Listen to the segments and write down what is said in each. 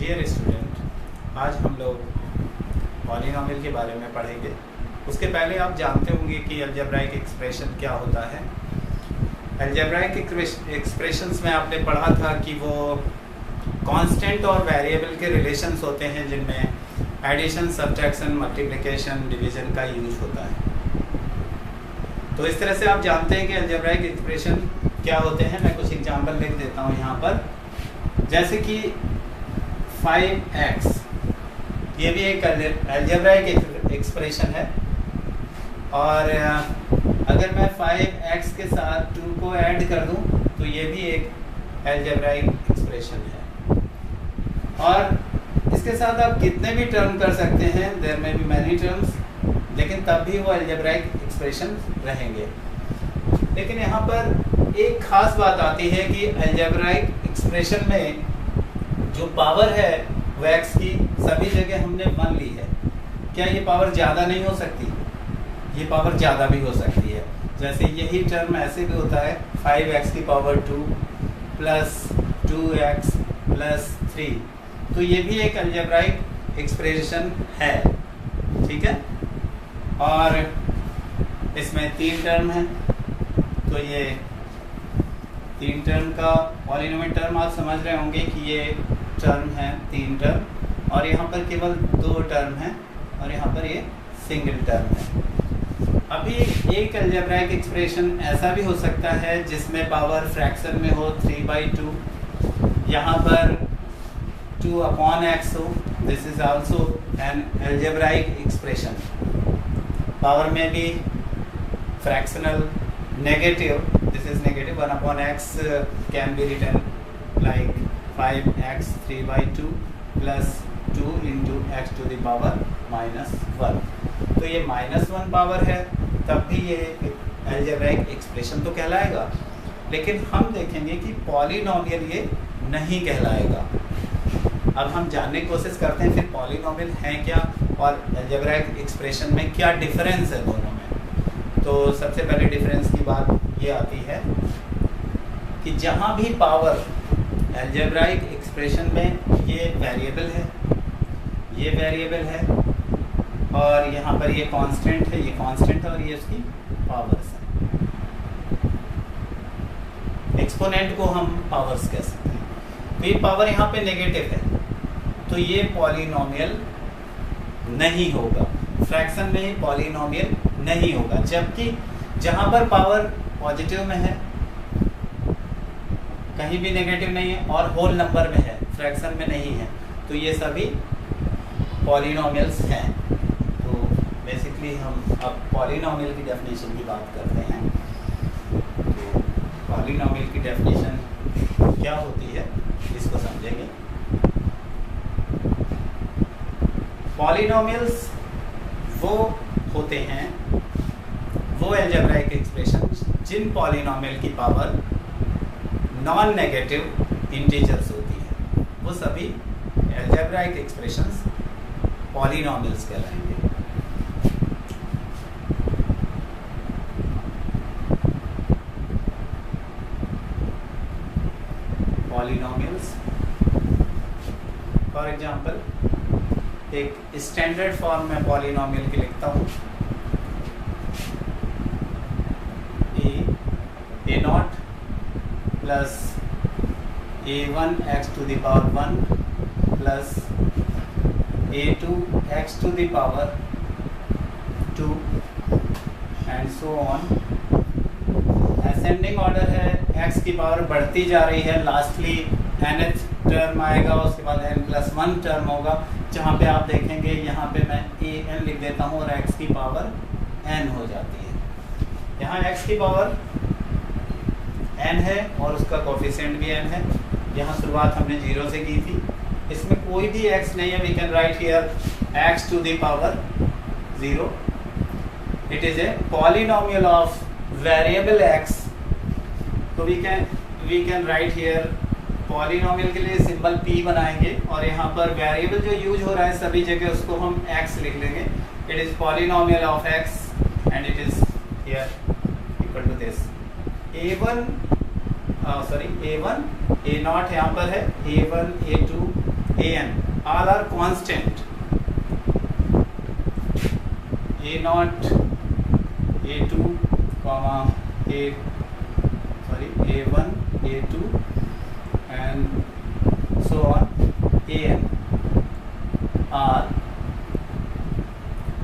Dear student, आज हम लोग पॉलिनोमियल के बारे में पढ़ेंगे। उसके पहले आप जानते होंगे कि अलजेब्राइक एक्सप्रेशन क्या होता है। अलजेब्राइक एक्सप्रेशंस में आपने पढ़ा था कि वो कांस्टेंट और वेरिएबल के रिलेशंस होते हैं जिनमें एडिशन, सब्ट्रैक्शन, मल्टीप्लिकेशन, डिवीजन का यूज होता है। तो इस तरह से आप जानते हैं कि अलजेब्राइक एक्सप्रेशन क्या होते हैं। मैं कुछ एग्जांपल लिख देता हूँ यहाँ पर। जैसे कि 5x, ये भी एक अलजेब्राइक एक्सप्रेशन है, और अगर मैं 5x के साथ 2 को ऐड कर दूं तो ये भी एक अलजेब्राइक एक्सप्रेशन है। और इसके साथ आप कितने भी टर्म कर सकते हैं, देयर में बी मैनी टर्म्स, लेकिन तब भी वो अलजेब्राइक एक्सप्रेशन रहेंगे। लेकिन यहाँ पर एक खास बात आती है कि अलजेब्राइक एक्सप्रेशन में जो पावर है वो x की सभी जगह हमने 1 ली है। क्या ये पावर ज़्यादा नहीं हो सकती? ये पावर ज़्यादा भी हो सकती है। जैसे यही टर्म ऐसे भी होता है 5x की पावर 2 प्लस 2x प्लस 3, तो ये भी एक अलजेब्राइक एक्सप्रेशन है, ठीक है। और इसमें 3 टर्म है, तो ये 3 टर्म का पॉलिनोमियल टर्म आप समझ रहे होंगे कि ये टर्म है 3 टर्म, और यहाँ पर केवल 2 टर्म है, और यहाँ पर ये सिंगल टर्म है। अभी एक अलजेब्राइक एक्सप्रेशन ऐसा भी हो सकता है जिसमें पावर फ्रैक्शन में हो 3/2, यहाँ पर 2/x हो। This is also an algebraic expression. Power में भी fractional negative, this is negative 1/x can be written like 5x 3/2 plus 2 into x to the power -1। तो ये -1 पावर है, तब भी ये अलजेब्राइक एक्सप्रेशन तो कहलाएगा। लेकिन हम देखेंगे कि पॉलिनोमियल ये नहीं कहलाएगा। अब हम जानने की कोशिश करते हैं फिर पॉलिनोमियल है क्या और अलजेब्राइक एक्सप्रेशन में क्या डिफरेंस है दोनों में। तो सबसे पहले डिफरेंस की बात ये आती है कि जहाँ भी पावर अलजेब्राइक एक्सप्रेशन में ये वेरिएबल है, ये वेरिएबल है, और यहाँ पर ये कांस्टेंट है, ये कांस्टेंट है, और ये उसकी पावर्स है। एक्सपोनेंट को हम पावर्स कह सकते हैं। तो ये पावर यहाँ पे नेगेटिव है, तो ये पॉलिनोमियल नहीं होगा। फ्रैक्शन में ही पॉलिनोमियल नहीं होगा। जबकि जहाँ पर पावर पॉजिटिव में है, कहीं भी नेगेटिव नहीं है, और होल नंबर में है, फ्रैक्शन में नहीं है, तो ये सभी पॉलिनोमियल्स हैं। तो बेसिकली हम अब पॉलिनोमियल की डेफिनेशन की बात करते हैं। तो पॉलिनोमियल की डेफिनेशन क्या होती है इसको समझेंगे। पॉलिनोमियल्स वो होते हैं, वो अलजेब्राइक एक्सप्रेशन जिन पॉलिनोमियल की पावर नॉन नेगेटिव इंटीजर्स होती है, वो सभी अलजेब्राइक एक्सप्रेशंस पॉलिनोमियल्स कहलाएंगे। पॉलिनोमियल्स फॉर एग्जांपल, एक स्टैंडर्ड फॉर्म में पॉलिनोमियल की लिखता हूँ। a0 plus a1x to the power 1 plus a2x to the power 2 and so on. Ascending order है, x की पावर बढ़ती जा रही है, लास्टली nth टर्म आएगा, उसके बाद n+1 टर्म होगा, जहाँ पे आप देखेंगे यहाँ पे मैं an लिख देता हूँ और x की पावर n हो जाती है। यहाँ x की पावर n है और उसका कोफिशिएंट भी n है। यहाँ शुरुआत हमने 0 से की थी, इसमें कोई भी x नहीं है। We can write here x to the power 0। It is a polynomial of variable x। तो we can write here, polynomial के लिए सिंबल p बनाएंगे, और यहाँ पर वेरिएबल जो यूज हो रहा है सभी जगह उसको हम x लिख लेंगे। It is polynomial of x and it is here equal to this a1 A1 A0 यहाँ पर है, A1 A2 an all are constant, a0, a2, comma a1, a2 and so on, an are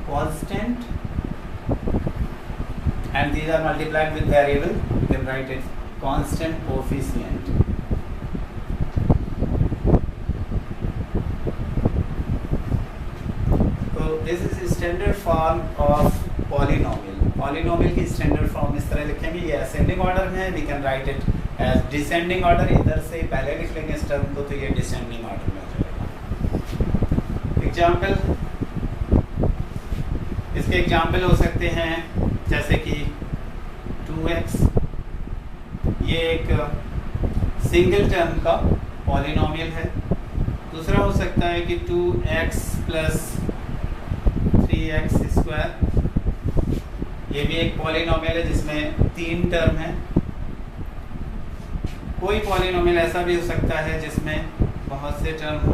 constant and these are multiplied with variable, you can write it constant coefficient. So this is standard form of polynomial. Polynomial की standard form इस तरह लिखेंगे, ये ascending order में है, we can write it as descending order. इधर से पहले लिख लेंगे इस टर्म को, तो ये डिसेंडिंग ऑर्डर में हो जाएगा. एग्जाम्पल, इसके एग्जाम्पल हो सकते हैं जैसे कि 2x, ये एक सिंगल टर्म का पॉलिनोमियल है. दूसरा हो सकता है कि 2x प्लस 3x स्क्वायर, ये भी एक पॉलिनोमियल है जिसमें 3 टर्म है. कोई पॉलिनोमियल ऐसा भी हो सकता है जिसमें बहुत से टर्म हो,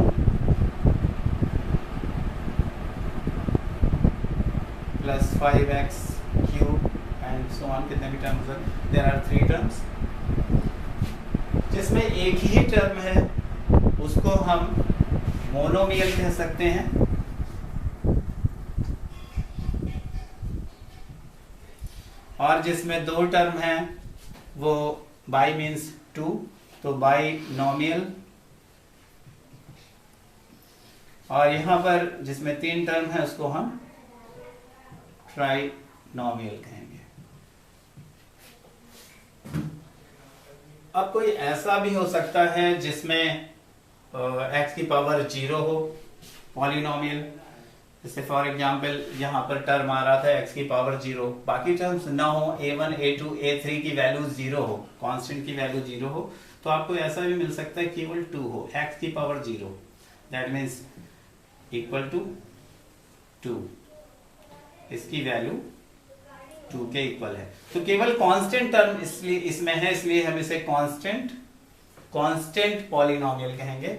plus 5x cube and so on, कितने भी टर्म्स हैं, देयर आर 3 टर्म्स. जिसमें एक ही टर्म है उसको हम मोनोमियल कह सकते हैं. और जिसमें 2 टर्म हैं वो बाई मीन्स 2, तो बाइनोमियल. और यहाँ पर जिसमें 3 टर्म है उसको हम ट्राइनोमियल कहेंगे. अब कोई ऐसा भी हो सकता है जिसमें x की पावर 0 हो, पॉलिनोमियल. जैसे फॉर एग्जांपल यहाँ पर टर्म आ रहा था x की पावर 0, बाकी टर्म्स ना हो, a1, a2, a3 की वैल्यू 0 हो, कांस्टेंट की वैल्यू 0 हो, तो आपको ऐसा भी मिल सकता है केवल 2 हो, x की power 0, that means equal to 2, इसकी वैल्यू 2 के इक्वल है. तो केवल कांस्टेंट टर्म इसलिए इसमें है, इसलिए हम इसे कांस्टेंट पॉलिनोमियल कहेंगे.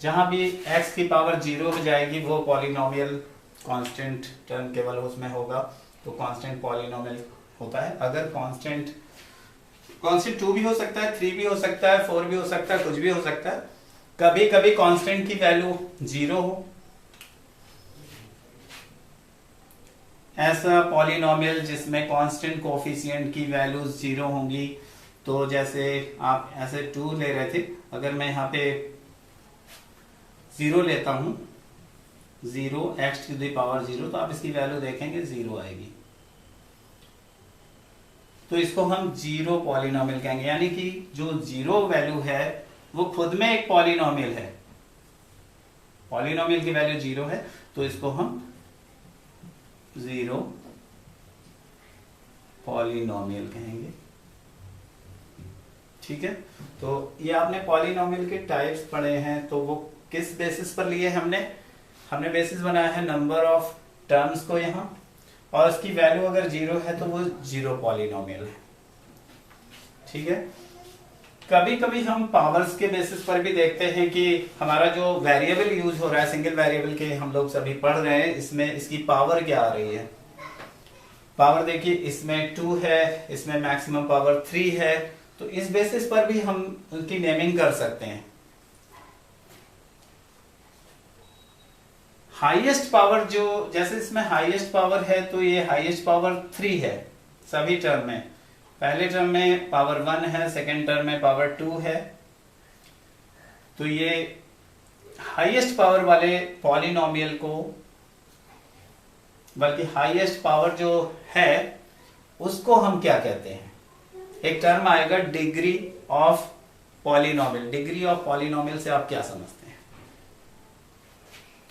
जहां भी x की पावर 0 हो जाएगी वो पॉलिनोमियल कांस्टेंट टर्म केवल उसमें होगा, तो कांस्टेंट पॉलिनोमियल होता है. अगर कांस्टेंट 2 भी हो सकता है, 3 भी हो सकता है, 4 भी हो सकता है, कुछ भी हो सकता है. कभी कभी कांस्टेंट की वैल्यू 0 हो, ऐसा पॉलिनोमियल जिसमें कांस्टेंट कोफिशिएंट की वैल्यूज 0 होंगी. तो जैसे आप ऐसे 2 ले रहे थे, अगर मैं यहाँ पे 0 लेता हूं, 0x टू द पावर 0, तो आप इसकी वैल्यू देखेंगे 0 आएगी. तो इसको हम 0 पॉलिनोमियल कहेंगे, यानी कि जो 0 वैल्यू है वो खुद में एक पॉलिनोमियल है. पॉलिनोमियल की वैल्यू 0 है, तो इसको हम 0 पॉलिनोमियल कहेंगे. ठीक है. तो ये आपने पॉलिनोमियल के टाइप्स पढ़े हैं, तो वो किस बेसिस पर लिए हमने बेसिस बनाया है नंबर ऑफ टर्म्स को यहाँ, और उसकी वैल्यू अगर 0 है तो वो 0 पॉलिनोमियल है. ठीक है. कभी कभी हम पावर्स के बेसिस पर भी देखते हैं कि हमारा जो वेरिएबल यूज हो रहा है, सिंगल वेरिएबल के हम लोग सभी पढ़ रहे हैं, इसमें इसकी पावर क्या आ रही है. पावर देखिए, इसमें 2 है, इसमें मैक्सिमम पावर 3 है, तो इस बेसिस पर भी हम उनकी नेमिंग कर सकते हैं. हाईएस्ट पावर जो, जैसे इसमें हाईएस्ट पावर है तो ये हाईएस्ट पावर 3 है सभी टर्म में. पहले टर्म में पावर 1 है, सेकेंड टर्म में पावर 2 है. तो ये हाईएस्ट पावर वाले पॉलिनोमियल को, बल्कि हाईएस्ट पावर जो है उसको हम क्या कहते हैं, एक टर्म आएगा degree of polynomial. Degree of polynomial से आप क्या समझते हैं?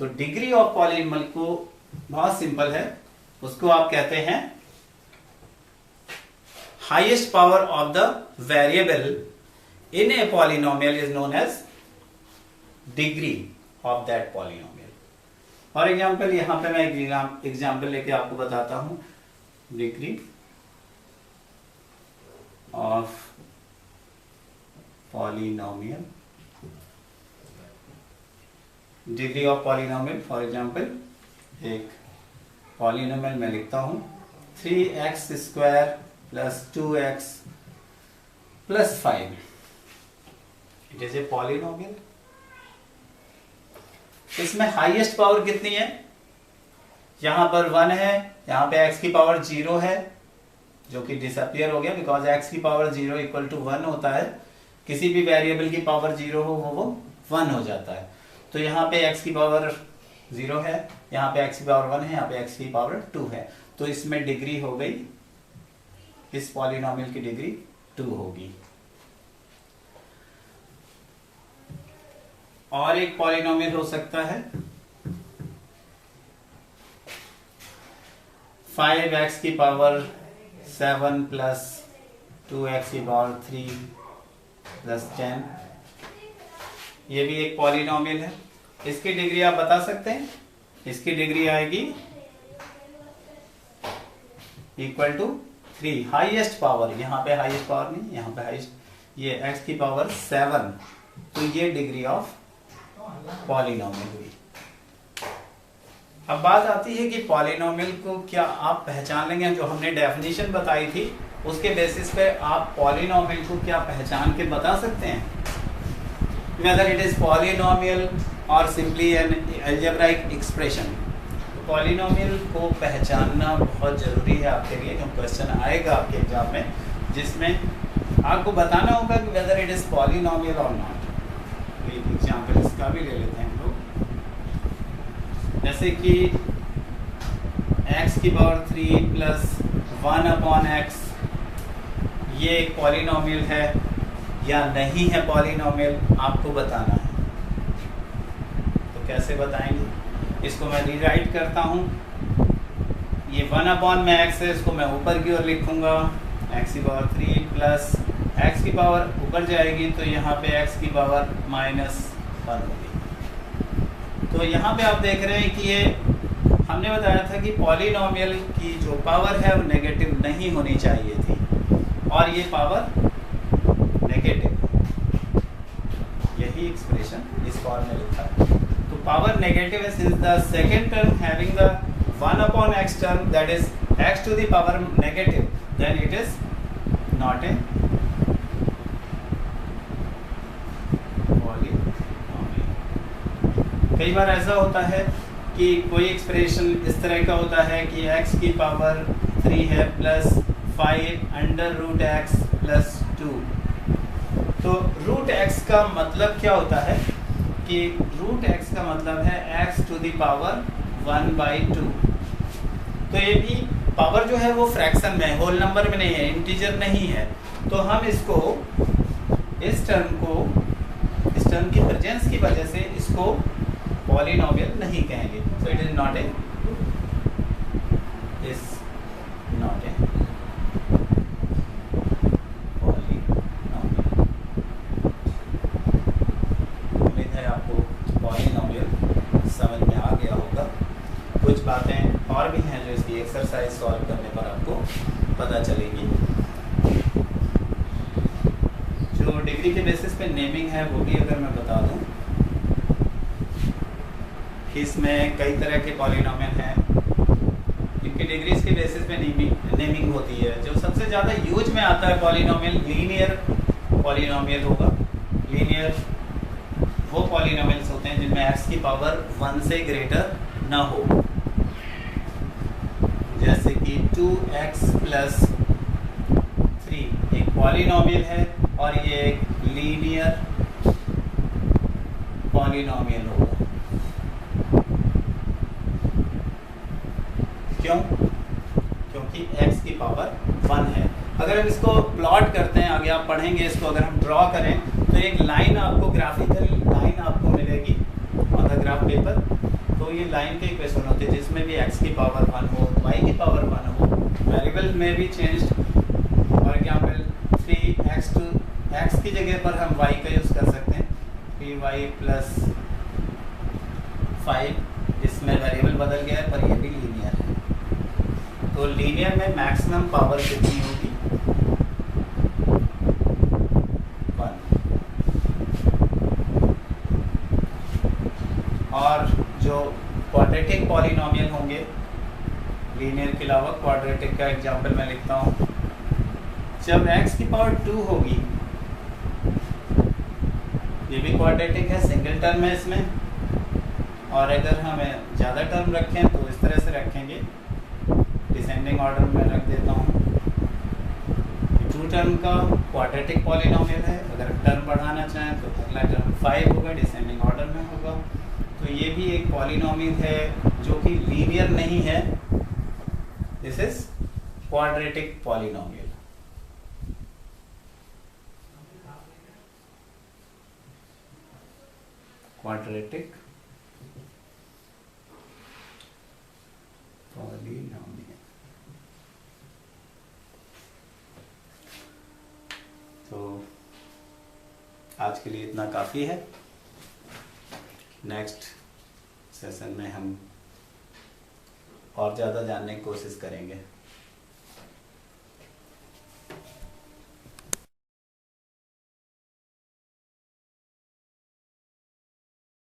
तो डिग्री ऑफ पॉलिनोमियल को बहुत सिंपल है, उसको आप कहते हैं highest power of the variable in a polynomial is known as degree of that polynomial. For example, यहां पे मैं एक एग्जांपल लेके आपको बताता हूं. Degree of polynomial, degree of polynomial. For example एक पॉलिनोमियल मैं लिखता हूं 3x² plus 2x plus 5, it is a polynomial. इसमें हाईएस्ट पावर कितनी है? यहां पर 1 है, यहां पे x की पावर 0 है जो कि डिसअपियर हो गया बिकॉज x की पावर 0 इक्वल टू 1 होता है। किसी भी वेरिएबल की पावर 0 हो वो 1 हो जाता है। तो यहाँ पे x की पावर 0 है, यहाँ पे x की पावर 1 है, यहाँ पे x की पावर 2 है। तो इसमें डिग्री हो गई, इस पॉलिनोमियल की डिग्री 2 होगी। और एक पॉलिनोमियल हो सकता है 5x की पावर 7 प्लस 2x की पावर 3 प्लस 10, ये भी एक पॉलिनोमियल है। इसकी डिग्री आप बता सकते हैं? इसकी डिग्री आएगी इक्वल टू 3। हाईएस्ट पावर, यहाँ पे हाईएस्ट पावर नहीं, यहाँ पे हाईएस्ट, ये x की पावर 7, तो ये डिग्री ऑफ पॉलिनोमियल हुई। अब बात आती है कि पॉलिनोमियल को क्या आप पहचान लेंगे? जो हमने डेफिनेशन बताई थी उसके बेसिस पे आप पॉलिनोमियल को क्या पहचान के बता सकते हैं? whether it is polynomial or simply an algebraic expression। Polynomial को पहचानना बहुत जरूरी है आपके लिए, जो क्वेश्चन आएगा आपके एग्जाम में जिसमें आपको बताना होगा कि whether it is polynomial or not। एक एग्जाम्पल इसका भी ले लेते हैं हम लोग, जैसे कि x की पावर 3 प्लस 1/x, ये एक पॉलिनोमियल है या नहीं है पॉलिनोमियल, आपको बताना है। तो कैसे बताएंगे? इसको मैं रीराइट करता हूँ। ये 1/x है, इसको मैं ऊपर की ओर लिखूंगा x की पावर 3 प्लस x की पावर ऊपर जाएगी तो यहाँ पे x की पावर -1 होगी। तो यहाँ पे आप देख रहे हैं कि ये हमने बताया था कि पॉलिनोमियल की जो पावर है वो नेगेटिव नहीं होनी चाहिए थी, और ये पावर नेगेटिव, यही एक्सप्रेशन इस फॉर्म में लिखा है। तो पावर नेगेटिव है since the second term having the 1/x term that is x to the power negative, then it is not a polynomial। कई बार ऐसा होता है कि कोई एक्सप्रेशन इस तरह का होता है कि x की पावर 3 है प्लस 5√x प्लस 2। तो √x का मतलब क्या होता है कि √x का मतलब है x to the power 1/2। तो ये भी पावर जो है वो फ्रैक्शन में, होल नंबर में नहीं है, इंटीजर नहीं है। तो हम इसको, इस टर्म की प्रेजेंस की वजह से इसको पॉलिनोमियल नहीं कहेंगे। So it is not a polynomial. उम्मीद है आपको पॉलिनोमियल समझ में आ गया होगा। कुछ बातें और भी हैं जो इसकी एक्सरसाइज सॉल्व करने पर आपको पता चलेगी। जो डिग्री के बेसिस पे नेमिंग है वो भी अगर मैं बता दूं, इसमें कई तरह के पॉलिनोमियल हैं इनकी डिग्रीज के बेसिस पे नेमिंग होती है। जो सबसे ज़्यादा यूज में आता है पॉलिनोमियल, लीनियर पॉलिनोमियल होगा। लीनियर वो पॉलिनोमियल्स होते हैं जिनमें x की पावर 1 से ग्रेटर ना हो, जैसे कि 2x प्लस 3 एक पॉलिनोमियल है और ये एक लीनियर पॉलिनोमियल होगा। क्यों? क्योंकि x की पावर 1 है। अगर हम इसको प्लॉट करते हैं, आगे आप पढ़ेंगे इसको, अगर हम ड्रॉ करें तो एक लाइन आपको, ग्राफिकल लाइन आपको मिलेगी ऑन द ग्राफ पेपर। तो ये लाइन के इक्वेशन होते हैं जिसमें भी x की पावर 1 हो, y की पावर 1 हो, वेरिएबल में भी change. For example 3x to x की जगह पर हम y का यूज़ कर सकते हैं, 3y प्लस 5। इसमें वेरिएबल बदल गया है पर ये भी लीनियर है। तो लीनियर में मैक्सिमम पावर कितनी होगी? पॉलिनोमियल होंगे, लीनियर के अलावा क्वाड्रेटिक का एग्जांपल मैं लिखता हूँ। जब x की पावर 2 होगी, ये भी क्वाड्रेटिक है, सिंगल टर्म है इसमें, और अगर हमें ज़्यादा टर्म रखें तो इस तरह से रखेंगे, डिसेंडिंग ऑर्डर में रख देता हूँ। 2 टर्म का क्वाड्रेटिक पॉलिनोमियल है, अगर टर्म बढ़ाना चाहें तो अगला टर्म 5 होगा, डिसेंडिंग ऑर्डर में होगा। तो ये भी एक पॉलिनोमियल है जो कि लीनियर नहीं है, this is quadratic polynomial. Quadratic polynomial. तो आज के लिए इतना काफ़ी है। नेक्स्ट सेशन में हम और ज़्यादा जानने की कोशिश करेंगे।